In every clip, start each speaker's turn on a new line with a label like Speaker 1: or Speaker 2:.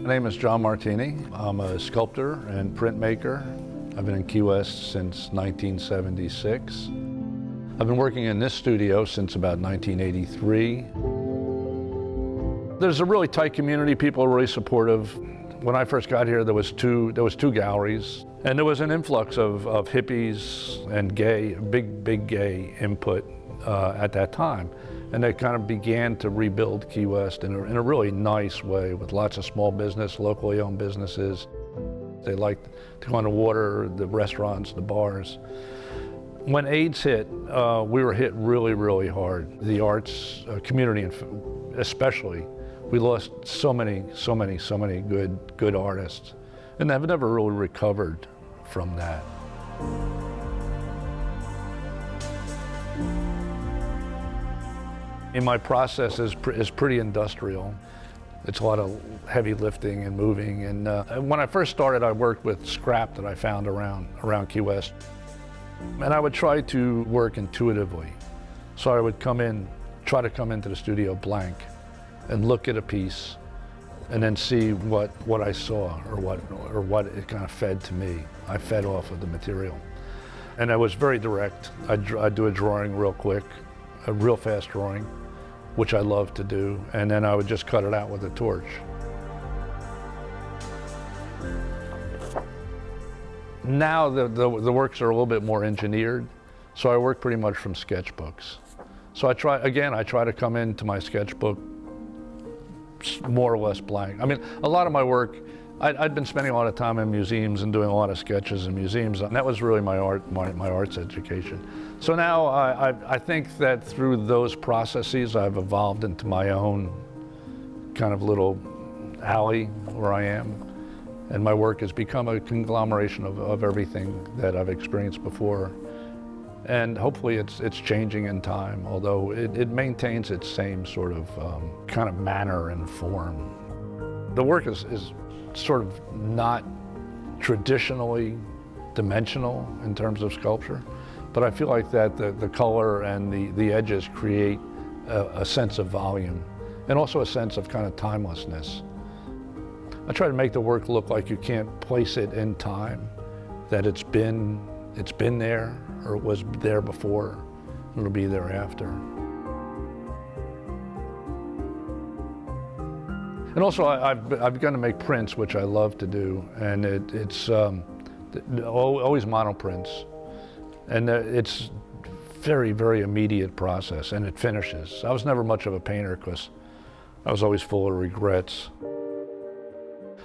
Speaker 1: My name is John Martini. I'm a sculptor and printmaker. I've been in Key West since 1976. I've been working in this studio since about 1983. There's a really tight community. People are really supportive. When I first got here, there was two galleries, and there was an influx of hippies and gay, big gay input at that time. And they kind of began to rebuild Key West in a really nice way with lots of small business, locally owned businesses. They liked to go on the water, the restaurants, the bars. When AIDS hit, we were hit really hard. The arts community especially. We lost so many good artists, and they've never really recovered from that. And my process is pretty industrial. It's a lot of heavy lifting and moving. And when I first started, I worked with scrap that I found around Key West. And I would try to work intuitively. So I would try to come into the studio blank and look at a piece and then see what I saw or what it kind of fed to me. I fed off of the material. And I was very direct. I'd do a drawing real quick, a real fast drawing, which I love to do, and then I would just cut it out with a torch. Now the works are a little bit more engineered, so I work pretty much from sketchbooks. So I try to come into my sketchbook more or less blank. I mean, a lot of my work, I'd been spending a lot of time in museums and doing a lot of sketches in museums, and that was really my arts education. So now I think that through those processes, I've evolved into my own kind of little alley where I am, and my work has become a conglomeration of everything that I've experienced before. And hopefully it's changing in time, although it maintains its same sort of kind of manner and form. The work is sort of not traditionally dimensional in terms of sculpture, but I feel like that the color and the edges create a sense of volume and also a sense of kind of timelessness. I try to make the work look like you can't place it in time, that it's been there, or it was there before, and it'll be there after. And also, I've begun to make prints, which I love to do, and it's always monoprints. And it's very immediate process, and it finishes. I was never much of a painter because I was always full of regrets.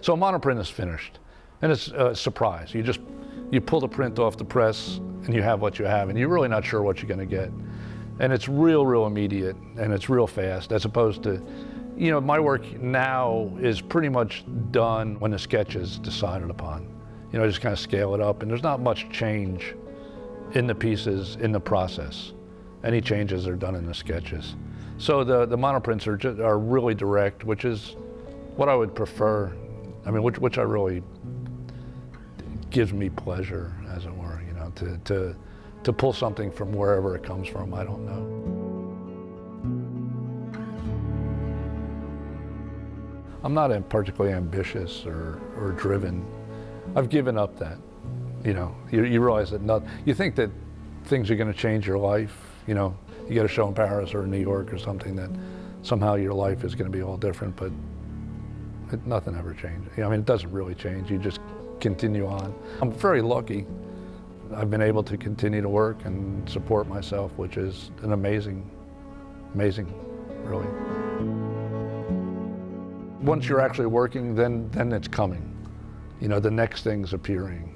Speaker 1: So a monoprint is finished, and it's a surprise. You pull the print off the press, and you have what you have, and you're really not sure what you're going to get. And it's real immediate, and it's real fast, as opposed to, you know, my work now is pretty much done when the sketch is decided upon. You know, I just kind of scale it up, and there's not much change in the pieces, in the process. Any changes are done in the sketches. So the monoprints are really direct, which is what I would prefer. I mean, which I really gives me pleasure, as it were, you know, to pull something from wherever it comes from, I don't know. I'm not particularly ambitious or driven. I've given up that. You know, you realize that you think that things are going to change your life. You know, you get a show in Paris or in New York or something that somehow your life is going to be all different, but nothing ever changes. I mean, it doesn't really change. You just continue on. I'm very lucky. I've been able to continue to work and support myself, which is an amazing, really. Once you're actually working, then it's coming. You know, the next thing's appearing.